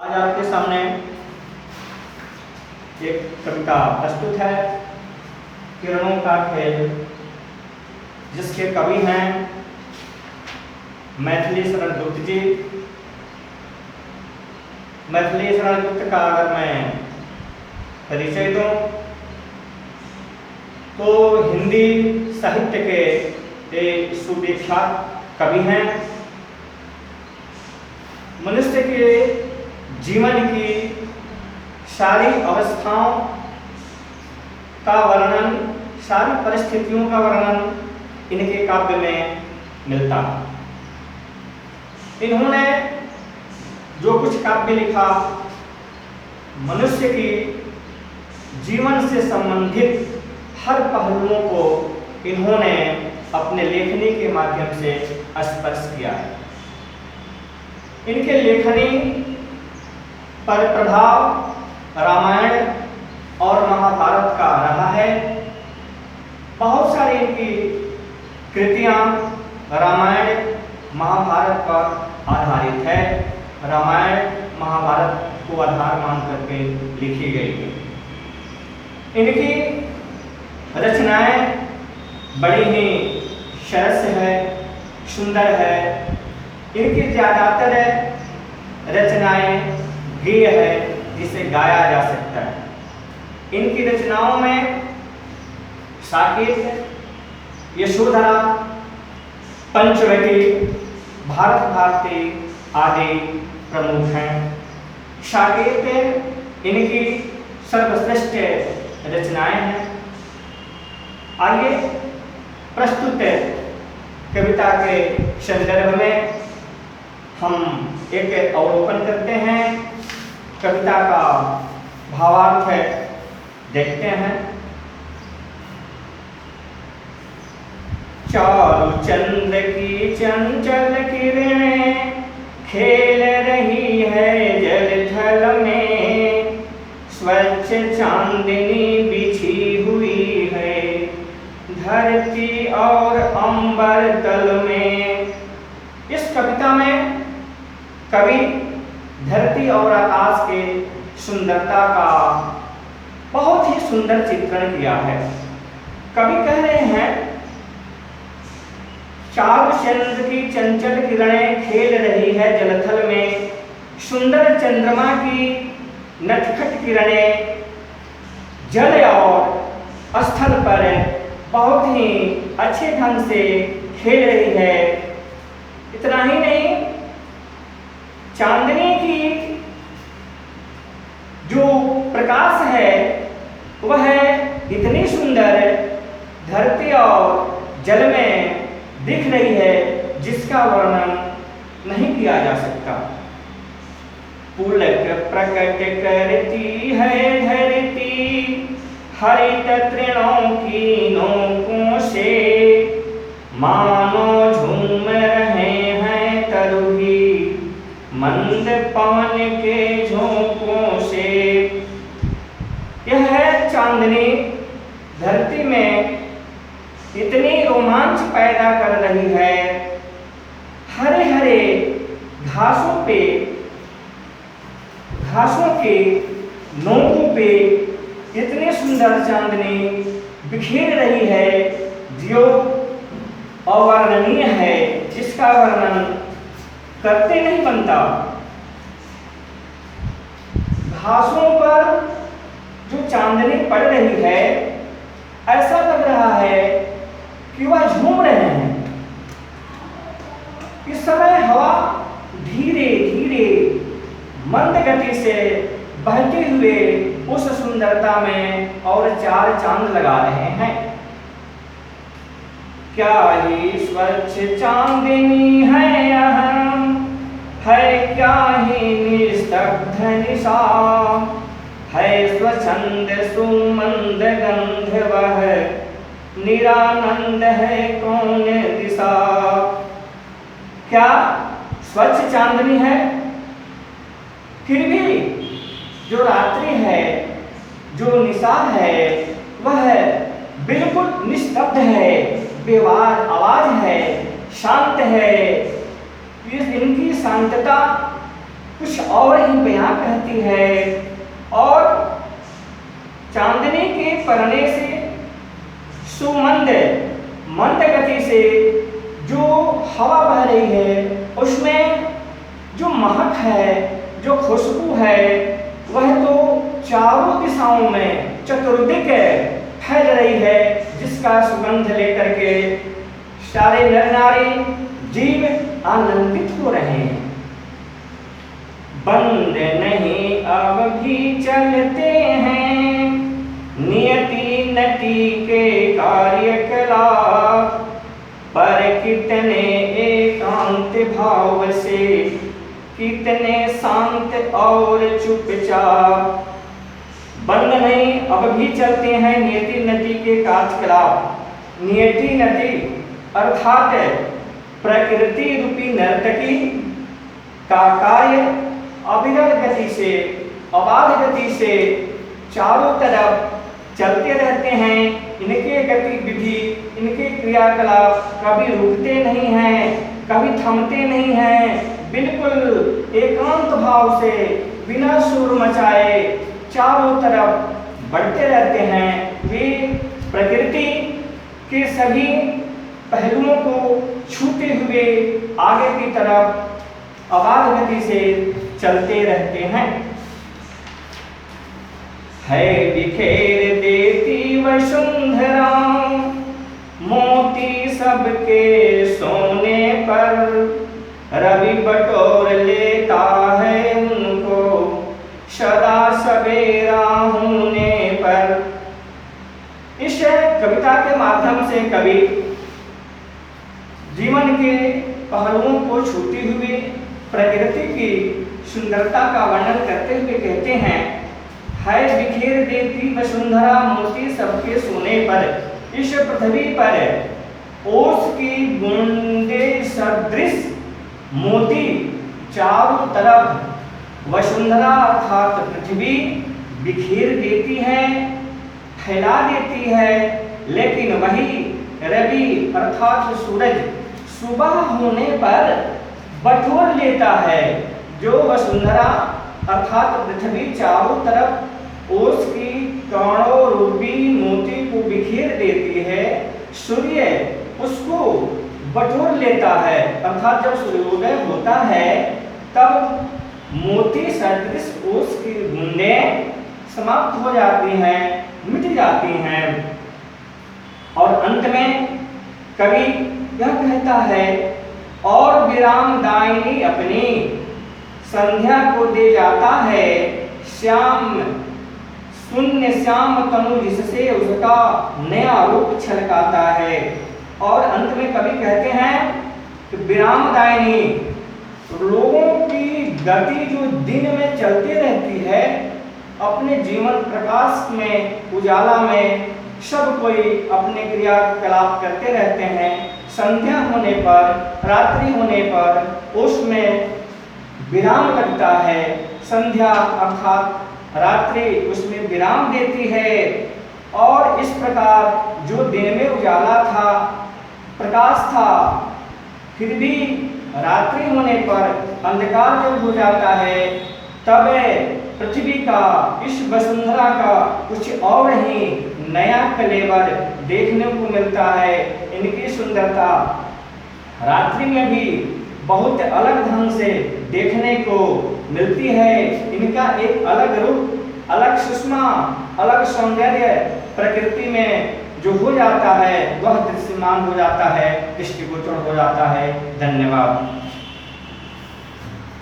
आज आपके सामने एक कविता प्रस्तुत है, किरणों का खेल, जिसके कवि हैं मैथिली शरण गुप्त जी। मैथिली शरण गुप्त का अगर मैं परिचय दूं तो हिंदी साहित्य के एक सुविख्यात कवि हैं। मनुष्य के जीवन की सारी अवस्थाओं का वर्णन, सारी परिस्थितियों का वर्णन इनके काव्य में मिलता है। इन्होंने जो कुछ काव्य लिखा, मनुष्य की जीवन से संबंधित हर पहलुओं को इन्होंने अपने लेखनी के माध्यम से स्पर्श किया है। इनके लेखनी पर प्रभाव रामायण और महाभारत का रहा है। बहुत सारी इनकी कृतियां रामायण महाभारत पर आधारित है। रामायण महाभारत को आधार मान करके लिखी गई है। इनकी रचनाएं बड़ी ही सरस है, सुंदर है। इनकी ज़्यादातर रचनाएं गेय है, जिसे गाया जा सकता है। इनकी रचनाओं में साकेत, यशोधरा, पंचवटी, भारत भारती आदि प्रमुख हैं। साकेत इनकी सर्वश्रेष्ठ रचनाएं हैं। आइए प्रस्तुत कविता के संदर्भ में हम एक अवलोकन करते हैं, कविता का भावार्थ देखते हैं। चारु चंद्र की चंचल किरणें खेल रही है जल थल में, स्वच्छ चांदनी बिछी हुई है धरती और अंबर तल में। इस कविता में कवि धरती और आकाश के सुंदरता का बहुत ही सुंदर चित्रण किया है। कवि कह रहे हैं, चारु चंद्र की चंचल किरणें खेल रही है जलथल में, सुंदर चंद्रमा की नटखट किरणें जल और स्थल पर बहुत ही अच्छे ढंग से खेल रही है। इतना ही नहीं, चांदनी की जो प्रकाश है वह इतनी सुंदर धरती और जल में दिख रही है जिसका वर्णन नहीं किया जा सकता। पुलक प्रकट करती है धरती हरित तृणों की नोकों से, मानो झूम रहे हैं तरुही मंद पवन के झोंकों से। यह चांदनी धरती में इतनी रोमांच पैदा कर रही है। हरे हरे घासों पे, घासों के नोकों पे इतनी सुंदर चांदनी बिखेर रही है जो अवर्णनीय है, जिसका वर्णन करते नहीं बनता। घासों पर जो चांदनी पड़ रही है, ऐसा लग रहा है कि वह झूम रहे हैं। इस समय हवा धीरे धीरे मंद गति से बहते हुए उस सुंदरता में और चार चांद लगा रहे हैं। क्या ही स्वच्छ चांदनी है अहम, है क्या ही निस्तब्ध निशा, है स्वच्छंद सुमंद गंध वह, निरानंद है कौन दिशा। क्या स्वच्छ चांदनी है, फिर भी जो रात्रि है, जो निशा है, वह बिल्कुल निस्तब्ध है, बेवार आवाज है, शांत है। इनकी शांतता कुछ और ही बयां कहती है। और चांदनी के पड़ने से सुमंद मंद गति से जो हवा बह रही है, उसमें जो महक है, जो खुशबू है, वह तो चारों दिशाओं में चतुर्दिक फैल रही है, जिसका सुगंध लेकर के सारे नर नारी जीव आनंदित हो रहे हैं। बंद नहीं अब भी चलते हैं नियति नटी के कार्यकलाप, पर कितने एकांत भाव से, कितने शांत और चुपचाप। बंद नहीं अब भी चलते हैं नियति नटी के कार्यकलाप। नियति नटी अर्थात प्रकृति रूपी नर्तकी का कार्य अविरल गति से, अबाध गति से चारों तरफ चलते रहते हैं। इनके गतिविधि, इनके क्रियाकलाप कभी रुकते नहीं हैं, कभी थमते नहीं हैं। बिल्कुल एकांत भाव से बिना शोर मचाए चारों तरफ बढ़ते रहते हैं। वे प्रकृति के सभी पहलुओं को छूते हुए आगे की तरफ अबाध गति से चलते रहते हैं। है बिखेर देती वसुंधरा मोती सबके सोने पर, रवि बटोर लेता है उनको सदा सवेरा होने पर। इस कविता के माध्यम से कवि जीवन के पहलुओं को छूते हुए प्रकृति की सुंदरता का वर्णन करते हुए कहते हैं, है बिखेर देती वसुंधरा मोती सबके सोने पर, इस पृथ्वी पर ओस की बूंदे सदृश मोती चारों तरफ वसुंधरा अर्थात पृथ्वी बिखेर देती है, फैला देती है। लेकिन वही रवि अर्थात सूरज सुबह होने पर बटोर लेता है। जो वसुंधरा अर्थात पृथ्वी चारों तरफ ओस की कणों रूपी मोती को बिखेर देती है, सूर्य उसको बटोर लेता है। अर्थात जब सूर्योदय होता है तब मोती सदृश ओस की बूंदें समाप्त हो जाती हैं, मिट जाती हैं। और अंत में कवि यह कहता है, और विराम दायिनी अपनी संध्या को दे जाता है, श्याम शून्य श्याम तनु जिससे उसका नया रूप छलकाता है। और अंत में कवि कहते हैं कि विराम दायिनी लोगों की गति जो दिन में चलती रहती है, अपने जीवन प्रकाश में उजाला में सब कोई अपने क्रियाकलाप करते रहते हैं। संध्या होने पर, रात्रि होने पर उसमें विराम लगता है। संध्या अर्थात रात्रि उसमें विराम देती है। और इस प्रकार जो दिन में उजाला था, प्रकाश था, फिर भी रात्रि होने पर अंधकार जब हो जाता है तब पृथ्वी का, इस वसुंधरा का कुछ और ही नया कलेवर देखने को मिलता है। इनकी सुंदरता रात्रि में भी बहुत अलग ढंग से देखने को मिलती है। इनका एक अलग रूप, अलग सुषमा, अलग सौंदर्य प्रकृति में जो हो जाता है वह दृश्यमान हो जाता है, दृष्टिगोचर हो जाता है। धन्यवाद।